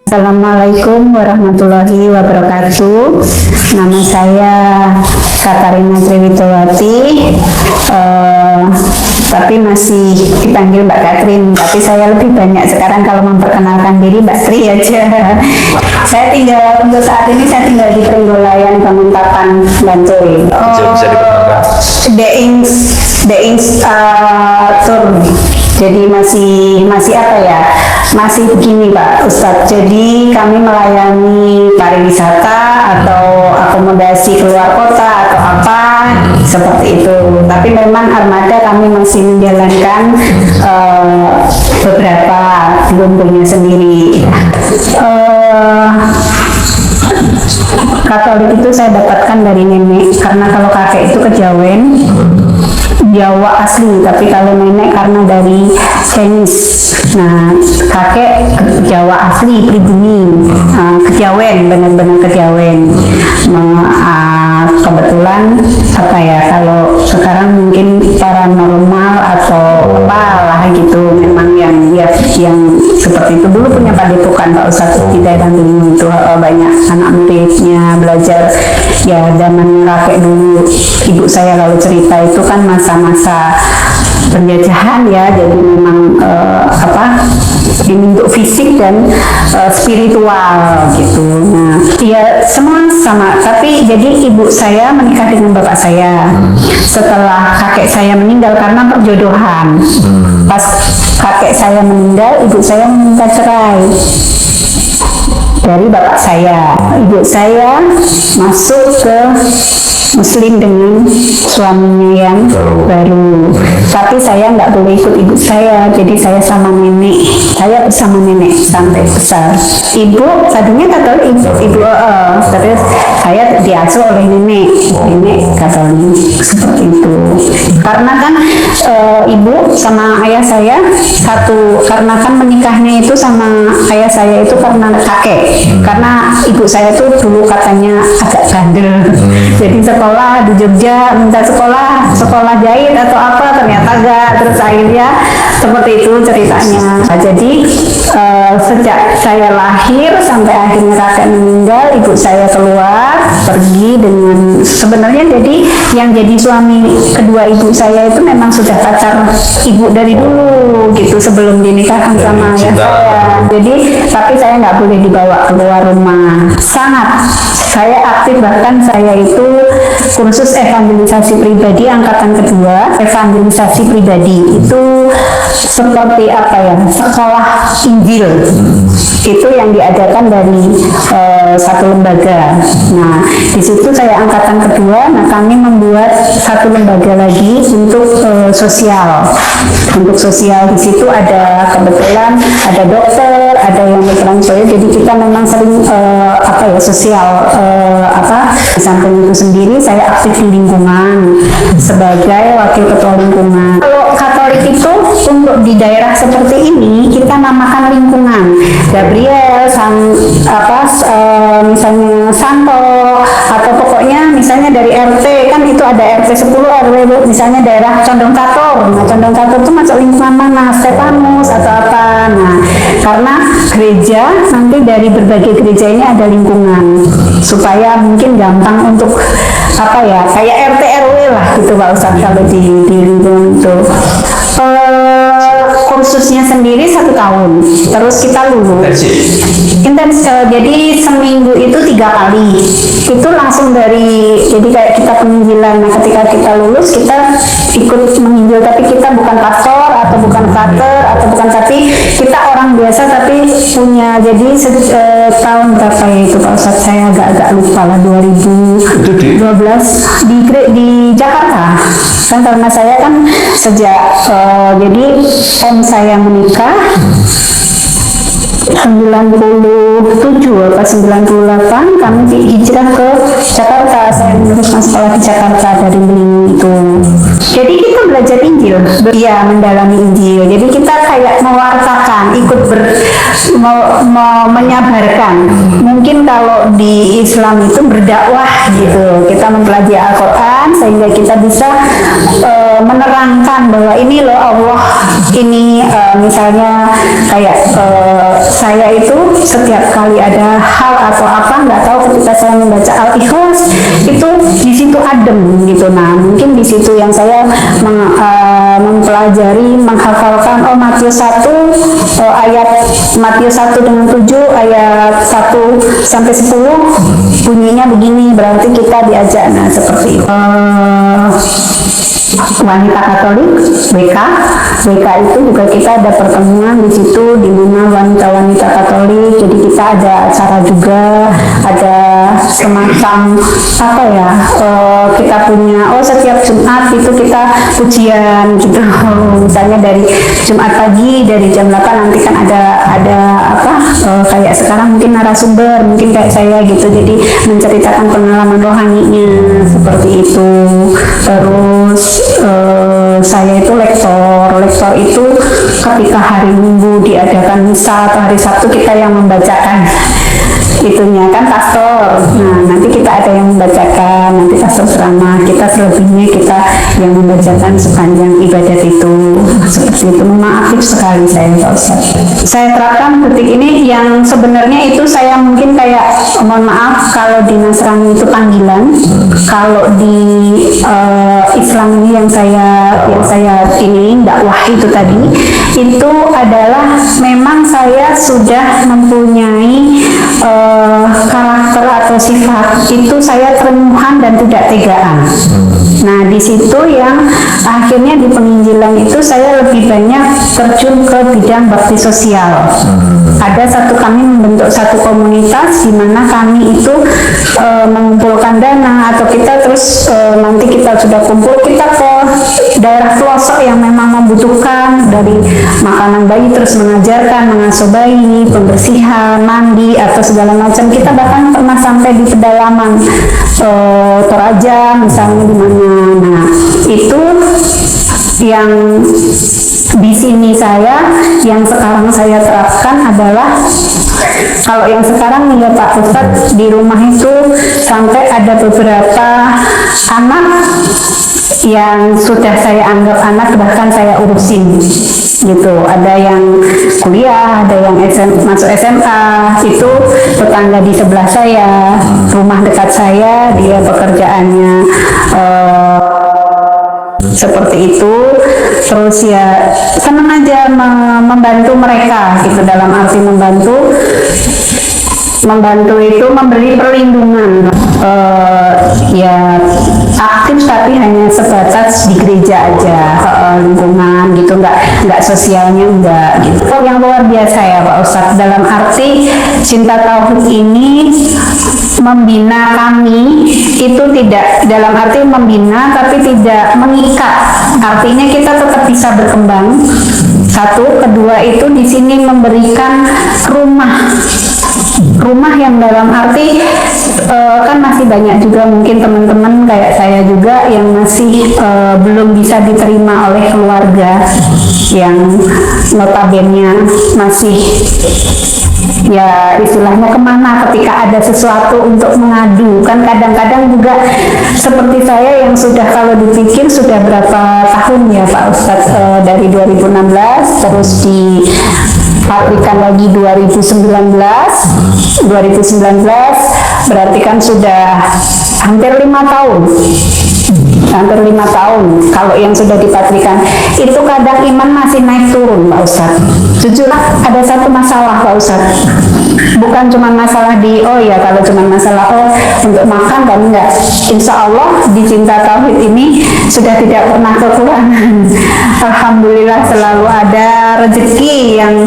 Assalamualaikum warahmatullahi wabarakatuh. Nama saya Katarina Triwitowati, tapi masih dipanggil Mbak Katrin. Tapi saya lebih banyak sekarang kalau memperkenalkan diri Mbak Tri aja. Saya tinggal untuk saat ini saya tinggal di Penggolayan Kamuntapan Bantul. Bisa diperkenalkan. Tur. Jadi masih apa ya? Masih begini Pak Ustadz. Jadi kami melayani pariwisata atau akomodasi keluar kota atau apa seperti itu. Tapi memang armada kami masih menjalankan beberapa, belum punya sendiri. Katolik itu saya dapatkan dari nenek, karena kalau kakek itu kejawen Jawa asli, tapi kalau nenek karena dari Chinese. Nah, kakek Jawa asli pribumi, kejawen, benar-benar kejawen. Kebetulan apa ya, kalau sekarang mungkin paranormal atau apalah gitu, memang yang seperti itu dulu punya padepokan Pak Ustadz di daerah Beling itu, banyak anak muridnya belajar ya. Zaman kakek dulu, ibu saya kalau cerita itu kan masa-masa penjajahan ya, jadi memang ini untuk fisik dan spiritual gitu. Nah, ya semua sama. Tapi jadi ibu saya menikah dengan bapak saya setelah kakek saya meninggal karena perjodohan. Pas kakek saya meninggal, ibu saya meminta cerai dari bapak saya. Ibu saya masuk ke Muslim dengan suaminya yang baru. Tapi saya nggak boleh ikut ibu saya, jadi saya sama nenek. Saya bersama nenek sampai besar. Ibu tadinya Katolik, tapi saya diasuh oleh nenek Katolik seperti itu. Karena kan ibu sama ayah saya satu, karena kan menikahnya itu sama ayah saya itu karena kakek. Karena ibu saya tuh dulu katanya agak bandel, jadi sekolah di Jogja minta sekolah jahit atau apa, ternyata enggak. Terus akhirnya seperti itu ceritanya. Nah, jadi sejak saya lahir sampai akhirnya kakek meninggal, ibu saya keluar pergi dengan, sebenarnya jadi yang jadi suami kedua ibu saya itu memang sudah pacar ibu dari dulu gitu, sebelum dinikahkan sama ayah saya. Jadi tapi saya nggak boleh dibawa keluar rumah. Sangat saya aktif, bahkan saya itu kursus evangelisasi pribadi angkatan kedua. Evangelisasi pribadi itu seperti apa ya, sekolah Injil itu yang diadakan dari satu lembaga. Nah, di situ saya angkatan kedua. Nah, kami membuat satu lembaga lagi untuk sosial. Untuk sosial di situ ada, kebetulan ada dokter, ada yang veteran saya. Jadi kita memang sering sosial di samping itu sendiri saya aktif di lingkungan sebagai wakil ketua lingkungan. Kalau Katolik itu untuk di daerah seperti ini kita namakan lingkungan. Gabriel, misalnya Santo, atau pokoknya misalnya dari RT, kan itu ada RT 10 RW, misalnya daerah Condong Catur. Nah, Condong Catur itu masuk lingkungan mana? Stefanus atau apa. Nah, karena gereja nanti dari berbagai gereja ini ada lingkungan, supaya mungkin gampang untuk kayak RT RW lah gitu Pak Ustadz kalau di lingkungan itu. Kursusnya sendiri 1 tahun, terus kita lulus intens. Jadi seminggu itu 3 kali, itu langsung dari, jadi kayak kita penginjilan. Nah, ketika kita lulus kita ikut menginjil, tapi kita bukan pastor atau bukan pater atau bukan, tapi kita orang biasa tapi punya. Jadi tahun berapa ya itu Pak Ustadz, saya agak lupa lah, 2012 di Jakarta kan, karena saya kan sejak jadi om saya menikah 97 atau 98, kami hijrah ke Jakarta. Saya meneruskan sekolah di Jakarta dari Beling itu. Jadi kita belajar Injil, mendalami Injil. Jadi kita kayak mewartakan, ikut menyabarkan. Mungkin kalau di Islam itu berdakwah gitu, kita mempelajari Al-Quran sehingga kita bisa menerangkan bahwa ini loh Allah, ini misalnya kayak saya itu setiap kali ada hal atau apa nggak tahu, ketika saya membaca Al-Ikhlas itu di situ adem gitu. Nah mungkin di situ yang saya mempelajari, menghafalkan Matius 1 ayat Matius 1 dengan 7 ayat 1 sampai 10 bunyinya begini, berarti kita diajak seperti itu. Wanita Katolik WK itu juga kita ada pertemuan di situ di mana wanita-wanita Katolik, jadi kita ada acara juga, ada semacam apa ya, kita punya setiap Jumat itu kita pujian gitu. Misalnya dari Jumat pagi dari jam 8 nanti kan ada apa kayak sekarang mungkin narasumber mungkin kayak saya gitu, jadi menceritakan pengalaman rohaninya seperti itu. Terus saya itu lektor itu ketika hari Minggu diadakan misa atau hari Sabtu kita yang membacakan itunya kan pastor. Nah nanti kita ada yang membacakan, nanti pastor ceramah, kita selebihnya kita yang membacakan sepanjang ibadat itu. Seperti itu. Maaf sekali saya Pak Ustaz. Saya terapkan detik ini yang sebenarnya itu saya mungkin kayak mohon maaf kalau di Nasrani itu panggilan, kalau di Islam ini yang saya ini dakwah itu tadi itu adalah memang saya sudah mempunyai karakter atau sifat itu saya teremuhan dan tidak tegaan. Nah di situ yang akhirnya di penginjilan itu saya lebih banyak terjun ke bidang bakti sosial. Ada kami membentuk satu komunitas di mana kami itu mengumpulkan dana atau kita terus nanti kita sudah kumpul kita ke daerah pelosok yang memang membutuhkan, dari makanan bayi terus mengajarkan mengasuh bayi, pembersihan, mandi atau segala macam. Kita bahkan pernah sampai di pedalaman Toraja misalnya di mana. Nah itu yang di sini yang sekarang saya terapkan adalah kalau yang sekarang nih ya Pak Ustadz, di rumah itu sampai ada beberapa anak yang sudah saya anggap anak, bahkan saya urusin gitu. Ada yang kuliah, ada yang masuk SMA, itu tetangga di sebelah saya, rumah dekat saya, dia pekerjaannya seperti itu. Terus ya senang aja membantu mereka gitu, dalam arti membantu itu memberi perlindungan, ya aktif tapi hanya sebatas di gereja aja, lingkungan gitu, nggak sosialnya enggak gitu. Yang luar biasa ya Pak Ustadz, dalam arti cinta tauhid ini membina kami itu tidak dalam arti membina tapi tidak mengikat, artinya kita tetap bisa berkembang. Satu, kedua itu di sini memberikan rumah yang dalam arti kan masih banyak juga mungkin teman-teman kayak saya juga yang masih belum bisa diterima oleh keluarga, yang notabene masih ya istilahnya kemana ketika ada sesuatu untuk mengadu. Kan kadang-kadang juga seperti saya yang sudah kalau dipikir sudah berapa tahun ya Pak Ustadz, dari 2016 terus dipatrikan lagi 2019 berarti kan sudah hampir 5 tahun. Kalau yang sudah dipatrikan itu kadang iman masih naik turun Pak Ustadz. Jujur ada satu masalah Pak Ustadz, bukan cuma masalah kalau cuma masalah untuk makan kan enggak. Insya Allah di cinta tauhid ini sudah tidak pernah kekurangan. Alhamdulillah selalu ada rezeki yang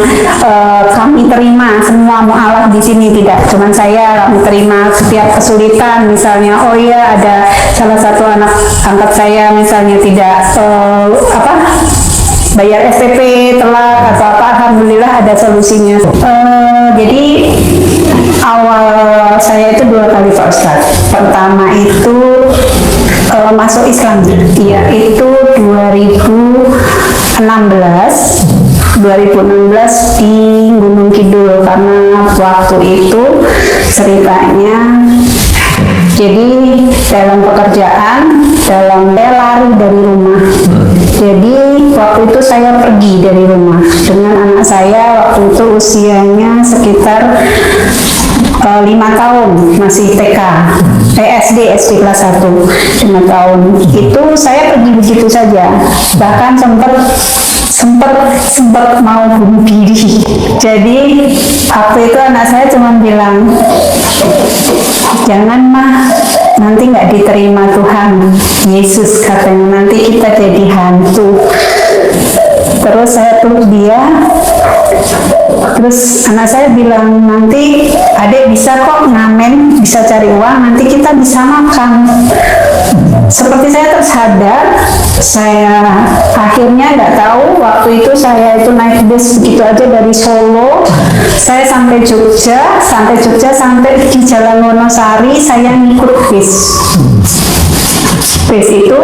kami terima, semua mualaf di sini, tidak cuma saya kami terima setiap kesulitan. Misalnya ada salah satu anak angkat saya misalnya tidak bayar SPP telat atau apa, alhamdulillah ada solusinya. Jadi awal saya itu 2 kali Pak Ustadz. Pertama itu masuk Islam, ya itu 2016 2016 di Gunung Kidul, karena waktu itu ceritanya jadi dalam pekerjaan, dalam lari dari rumah. Jadi waktu itu saya pergi dari rumah dengan anak saya, waktu itu usianya sekitar 5 tahun, masih TK, SD kelas 1, 5 tahun. Itu saya pergi begitu saja, bahkan sempat mau bunuh diri. Jadi waktu itu anak saya cuma bilang, jangan mah, nanti nggak diterima Tuhan Yesus, katanya, nanti kita jadi hantu. Terus saya peluk dia, terus anak saya bilang, nanti adek bisa kok ngamen, bisa cari uang, nanti kita bisa makan. Seperti saya tersadar, saya akhirnya nggak tahu, waktu itu saya itu naik bus begitu aja dari Solo, saya sampai Jogja, sampai di Jalan Wonosari, saya ngikut bis. Bis itu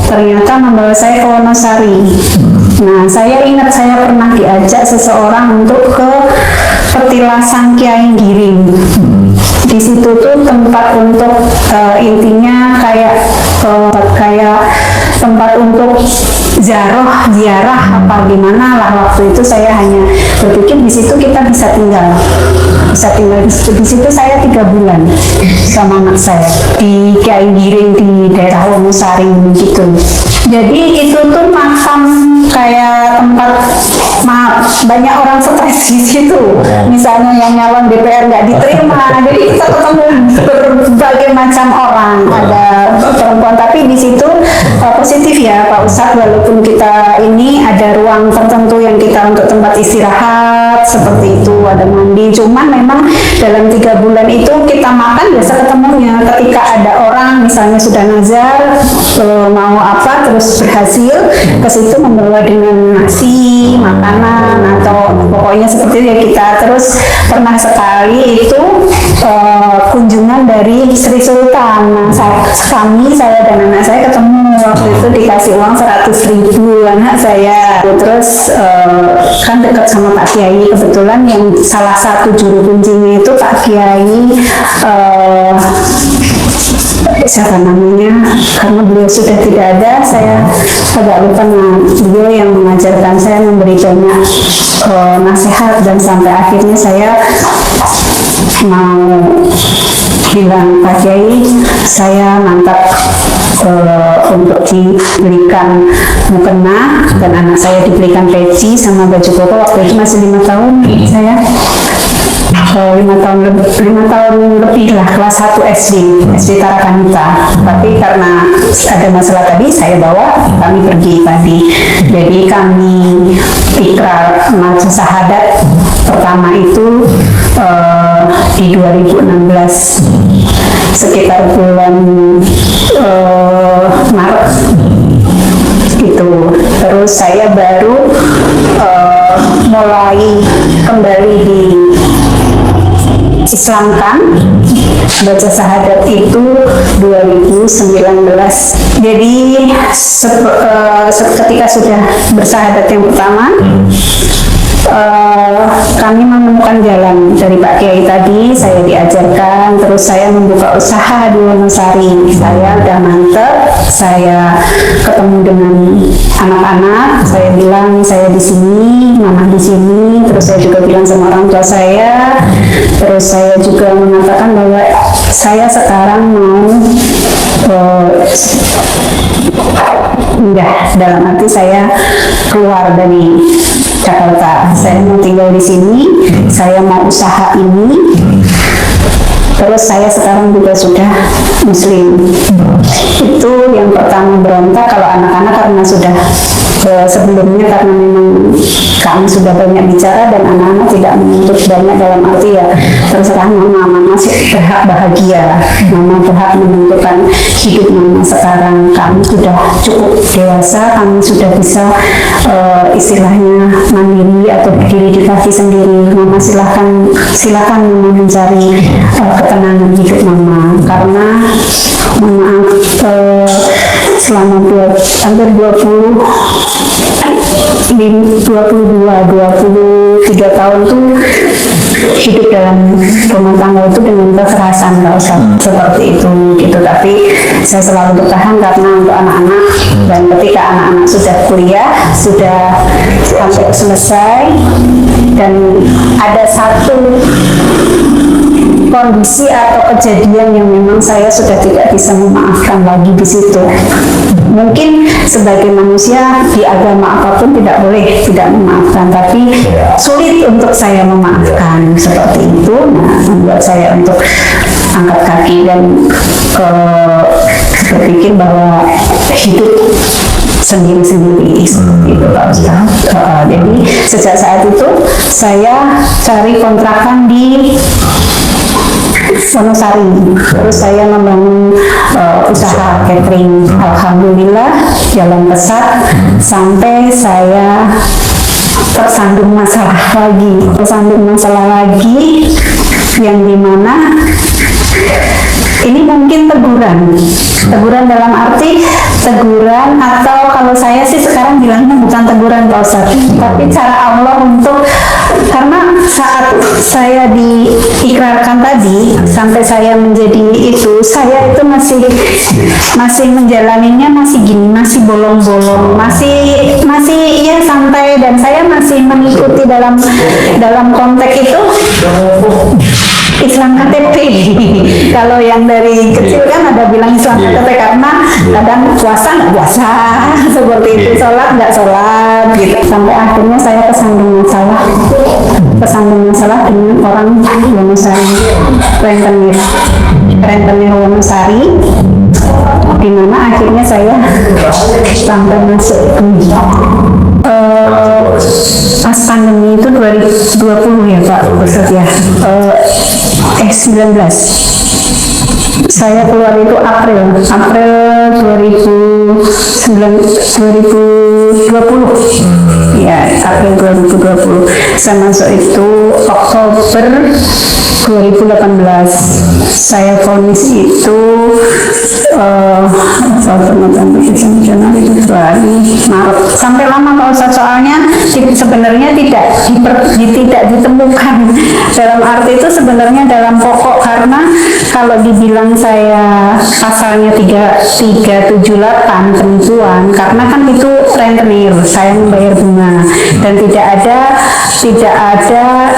ternyata membawa saya ke Wonosari. Nah, saya ingat saya pernah diajak seseorang untuk ke petilasan Kiai Giring. Di situ tuh tempat untuk intinya kayak tempat untuk ziarah apa gimana lah. Waktu itu saya hanya berpikir di situ kita bisa tinggal di situ. Di situ saya 3 bulan sama anak saya di Kiai Giring di daerah Wonosari gitu. Jadi itu tuh makam kayak tempat banyak orang stres di situ. Misalnya yang nyalon DPR nggak diterima, jadi kita ketemu berbagai macam orang. Ada perempuan, tapi di situ positif ya Pak Ustadz, walaupun kita ini ada ruang tertentu yang kita untuk tempat istirahat seperti itu, ada mandi. Cuman memang dalam 3 bulan itu kita makan biasa ketemunya ketika ada orang misalnya sudah nazar mau apa, terus berhasil ke situ membawa dengan nasi, makanan, atau pokoknya seperti itu ya kita. Terus pernah sekali itu kunjungan dari Sri Sultan. Nah, saya dan anak saya ketemu, waktu itu dikasih uang 100.000 anak saya. Terus kan dekat sama Pak Kiai, kebetulan yang salah satu juru kuncinya itu Pak Kiai siapa namanya, karena beliau sudah tidak ada, saya agak lupa. Beliau yang mengajarkan saya, memberi banyak nasihat, dan sampai akhirnya saya mau bilang, Pak Kiai, saya mantap untuk dibelikan mukena, dan anak saya dibelikan peci sama baju koko. Waktu itu masih 5 tahun saya. 5 tahun lebih lah, kelas 1 SD Tarakanita. Tapi karena ada masalah tadi, saya bawa, kami pergi tadi. Jadi kami ikrar masa syahadat pertama itu di 2016 sekitar bulan Maret gitu. Terus saya baru mulai kembali di Islamkan, baca syahadat itu 2019. Jadi ketika sudah bersyahadat yang pertama, kami menemukan jalan dari Pak Kiai tadi. Saya diajarkan, terus saya membuka usaha di Wonosari. Saya udah mantep, saya ketemu dengan anak-anak, saya bilang saya di sini, mama di sini. Terus saya juga bilang sama orang tua saya. Terus saya juga mengatakan bahwa saya sekarang mau dalam arti saya keluar dari Jakarta, saya mau tinggal di sini, saya mau usaha ini. Terus saya sekarang juga sudah Muslim. Itu yang pertama berontak. Kalau anak-anak karena sudah sebelumnya, karena memang kami sudah banyak bicara dan anak-anak tidak menuntut banyak, dalam arti ya terserah mama berhak bahagia, mama berhak menentukan hidup mama sekarang. Kami sudah cukup dewasa, kami sudah bisa istilahnya mandiri atau berdiri di kaki sendiri. Mama silakan mama mencari ketenangan hidup mama, karena mohon maaf selama hampir 23 tahun tuh hidup dalam rumah tangga itu dengan kekerasan, nggak usah seperti itu gitu. Tapi saya selalu bertahan karena untuk anak-anak, dan ketika anak-anak sudah kuliah, sudah sampai selesai, dan ada satu kondisi atau kejadian yang memang saya sudah tidak bisa memaafkan lagi di situ. Mungkin sebagai manusia di agama apapun tidak boleh tidak memaafkan, tapi sulit untuk saya memaafkan seperti itu. Nah, membuat saya untuk angkat kaki dan berpikir bahwa hidup sendiri-sendiri seperti itu, Pak Ustaz. Jadi sejak saat itu saya cari kontrakan di Wonosari, terus saya membangun usaha catering. Alhamdulillah jalan pesat sampai saya tersandung masalah lagi, yang dimana ini mungkin teguran dalam arti teguran, atau kalau saya sih sekarang bilangnya bukan teguran, Pak Ustadz, tapi cara Allah untuk, karena saat saya diikrarkan tadi sampai saya menjadi itu, saya itu masih menjalaninya masih gini, masih bolong-bolong, masih ya santai, dan saya masih mengikuti dalam konteks itu Islam KTP. Kalau yang dari kecil kan ada bilang Islam KTP karena kadang puasa nggak puasa seperti itu, sholat nggak sholat gitu. Sampai akhirnya saya kesandung masalah dengan orang Wonosari, rentenir Wonosari, di mana akhirnya saya sampai masuk pas pandemi itu 2020 ya Pak Ustadz ya, 19 saya keluar itu April 2020 ya, April 2020. Saya masuk itu Oktober 2018. Saya vonis itu Maret, sampai lama Pak Ustadz, soalnya sebenarnya tidak ditemukan dalam arti itu sebenarnya dalam pokok, karena kalau dibilang saya pasalnya 378 penipuan, karena kan itu rentenir, saya membayar bunga, dan tidak ada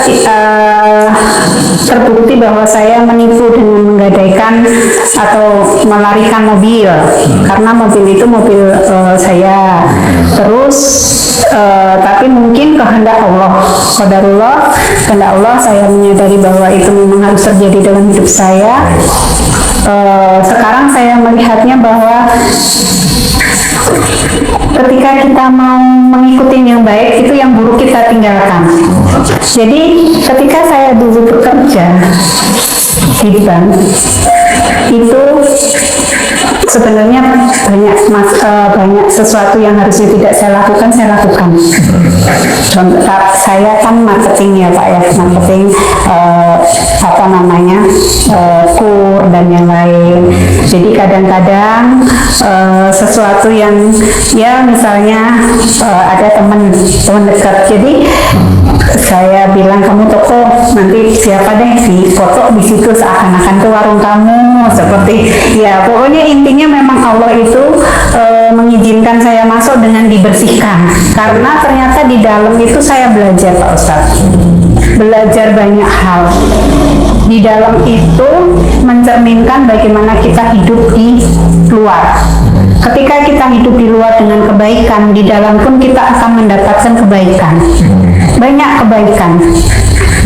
terbukti bahwa saya menipu dengan menggadaikan atau melarikan mobil, karena mobil itu mobil saya. Terus tapi mungkin kehendak Allah, kehendak Allah, saya menyadari bahwa itu memang harus terjadi dalam hidup saya. Sekarang saya melihatnya bahwa ketika kita mau mengikuti yang baik, itu yang buruk kita tinggalkan. Jadi ketika saya dulu bekerja di bank, itu sebenarnya banyak sesuatu yang harusnya tidak saya lakukan. Contoh, saya kan marketing ya Pak ya, marketing kur dan yang lain. Jadi kadang-kadang sesuatu yang ya misalnya ada teman dekat, jadi saya bilang, kamu toko nanti siapa deh di foto di situ seakan-akan ke warung kamu, seperti ya pokoknya intinya memang Allah itu mengizinkan saya masuk dengan dibersihkan, karena ternyata di dalam itu saya belajar Pak Ustadz, belajar banyak hal. Di dalam itu mencerminkan bagaimana kita hidup di luar. Ketika kita hidup di luar dengan kebaikan, di dalam pun kita akan mendapatkan kebaikan, banyak kebaikan.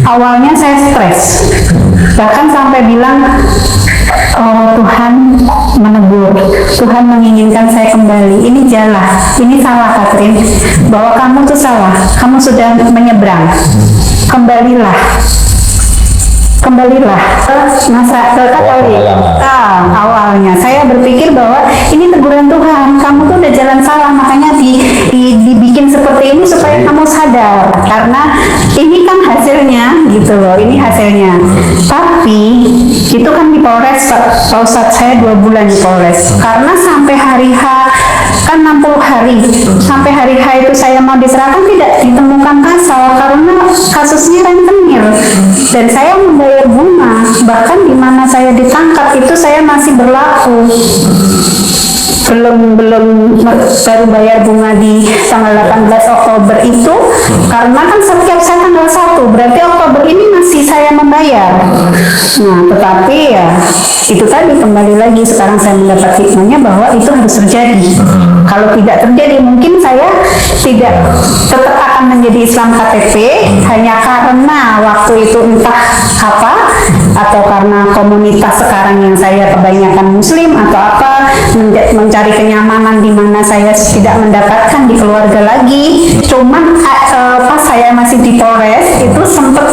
Awalnya saya stres, bahkan sampai bilang, oh, Tuhan menegur, Tuhan menginginkan saya kembali. Ini salah Catherine, bahwa kamu tuh salah, kamu sudah menyeberang, kembalilah ke Katolik. Awalnya saya berpikir bahwa ini teguran Tuhan, kamu tuh udah jalan salah, makanya di dibikin seperti ini supaya kamu sadar, karena ini kan hasilnya gitu loh, ini hasilnya. Tapi itu kan di Polres, Pak Ustadz, saya 2 bulan di Polres, karena sampai hari H kan 60 hari, sampai hari H itu saya mau diserahkan tidak ditemukan pasal karena kasusnya rentenir, dan saya membayar bunga, bahkan di mana saya ditangkap itu saya masih berlaku, belum baru bayar bunga di tanggal 18 Oktober itu, karena kan setiap saya tanggal 1, berarti Oktober ini masih saya membayar. Nah, tetapi ya itu tadi, kembali lagi sekarang saya mendapat hikmahnya bahwa itu harus terjadi. Kalau tidak terjadi, mungkin saya tidak tetap akan menjadi Islam KTP hanya karena waktu itu entah apa, atau karena komunitas sekarang yang saya kebanyakan Muslim atau apa, mencari kenyamanan di mana saya tidak mendapatkan di keluarga lagi. Cuman pas saya masih di Polres itu sempat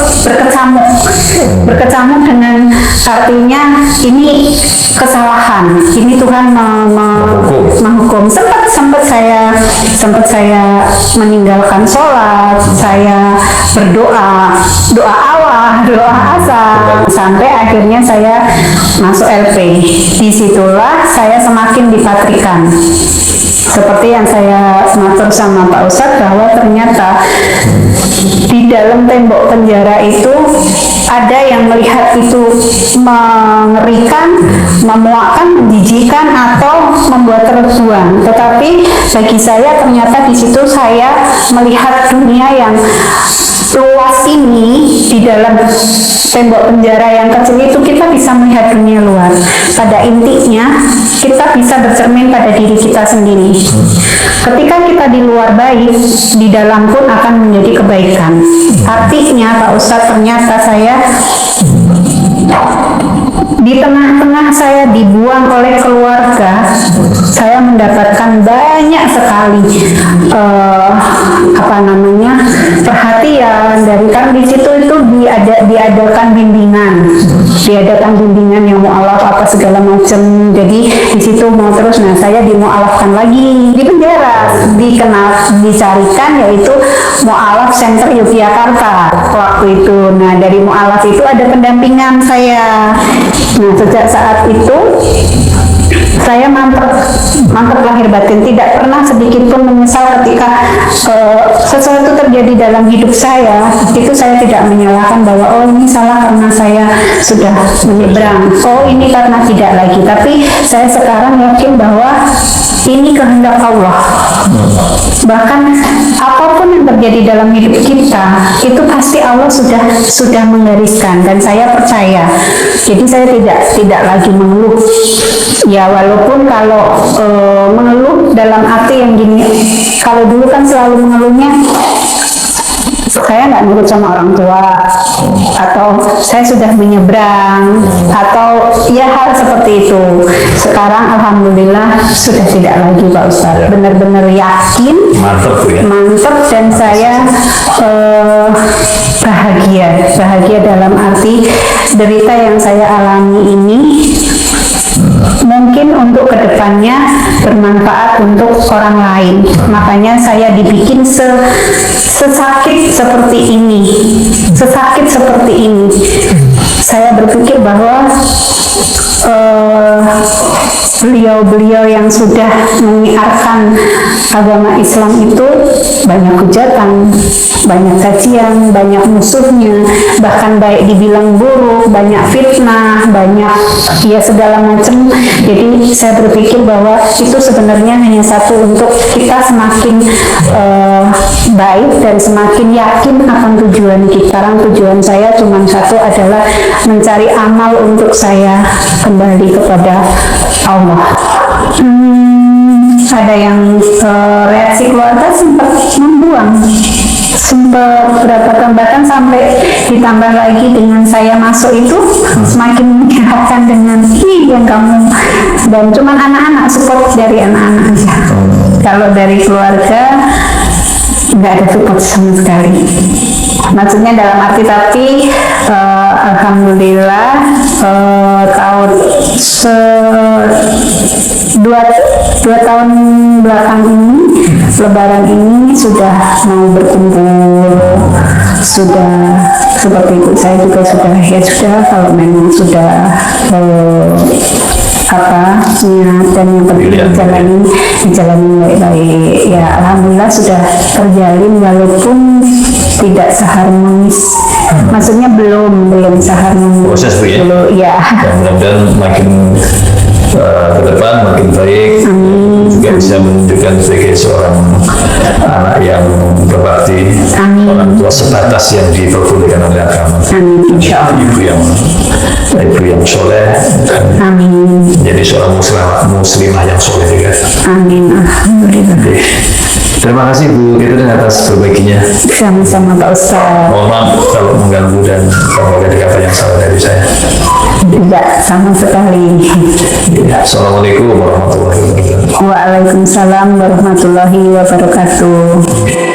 berkecamuk dengan artinya ini kesalahan, ini Tuhan menghukum. Sempat saya meninggalkan sholat, saya berdoa, doa Allah, doa asal, sampai akhirnya saya masuk LP. Disitulah saya semakin dipatrikan. Seperti yang saya matur sama Pak Ustadz, bahwa ternyata di dalam tembok penjara itu ada yang melihat itu mengerikan, memuakkan, menjijikan, atau membuat terbuang. Tetapi bagi saya ternyata di situ saya melihat dunia yang luas ini. Di dalam tembok penjara yang kecil itu kita bisa melihat dunia luar. Pada intinya kita bisa bercermin pada diri kita sendiri. Ketika kita di luar baik, di dalam pun akan menjadi kebaikan. Artinya Pak Ustadz, ternyata saya di tengah-tengah saya dibuang oleh keluarga, saya mendapatkan banyak sekali perhatian dari, kan di situ itu diadakan bimbingan yang mualaf apa segala macam. Jadi di situ mau terus, nah saya dimualafkan lagi di penjara, dicarikan yaitu mualaf Center Yogyakarta waktu itu. Nah dari mualaf itu ada pendampingan saya. Nah sejak saat itu saya mantap lahir batin, tidak pernah sedikit pun menyesal ketika sesuatu terjadi dalam hidup saya. Itu saya tidak menyalahkan bahwa oh ini salah karena saya sudah menyeberang, oh ini karena tidak lagi. Tapi saya sekarang yakin bahwa ini kehendak Allah. Bahkan apapun yang terjadi dalam hidup kita itu pasti Allah sudah menggariskan, dan saya percaya. Jadi saya tidak lagi mengeluh. Ya walaupun kalau mengeluh dalam arti yang gini, kalau dulu kan selalu mengeluhnya saya nggak nurut sama orang tua, atau saya sudah menyeberang, atau ya hal seperti itu. Sekarang alhamdulillah sudah tidak lagi Pak Ustadz, benar-benar yakin, mantap, dan saya bahagia dalam arti derita yang saya alami ini mungkin untuk kedepannya bermanfaat untuk orang lain. Makanya saya dibikin sesakit seperti ini. Saya berpikir bahwa beliau-beliau yang sudah menyiarkan agama Islam itu banyak hujatan, banyak cacian, banyak musuhnya, bahkan baik dibilang buruk, banyak fitnah, banyak ya segala macam. Jadi saya berpikir bahwa itu sebenarnya hanya satu, untuk kita semakin baik dan semakin yakin akan tujuan kita. Sekarang tujuan saya cuma satu, adalah mencari amal untuk saya kembali kepada Allah. Ada yang reaksi keluarga sempat membuang, sempat berapa tambahkan, sampai ditambah lagi dengan saya masuk itu semakin menyerahkan dengan ini yang kamu, dan cuman anak-anak, support dari anak-anak aja. Kalau dari keluarga nggak ada support sama sekali. Maksudnya dalam arti tapi alhamdulillah tahun dua tahun belakang ini Lebaran ini sudah mau berkumpul, sudah seperti itu. Saya juga sudah kalau memang sudah niat dan yang penting dijalani baik-baik ya, alhamdulillah sudah terjalin walaupun tidak seharmonis. Maksudnya belum seharmonis proses Bu ya. Belum, ya. Mudah-mudahan makin ke depan makin baik, juga bisa menunjukkan sebagai seorang anak yang berbakti, orang tua sebatas yang diperbolehkan oleh agama. Insya Allah. Ibu yang soleh, jadi seorang muslimah yang soleh juga. Alhamdulillah. Terima kasih Bu Catherine atas berbaikinya. Sama-sama Pak Ustaz. Mohon maaf kalau mengganggu dan kalau ada kata yang salah dari saya. Tidak sama sekali. Assalamualaikum warahmatullahi wabarakatuh. Waalaikumsalam warahmatullahi wabarakatuh.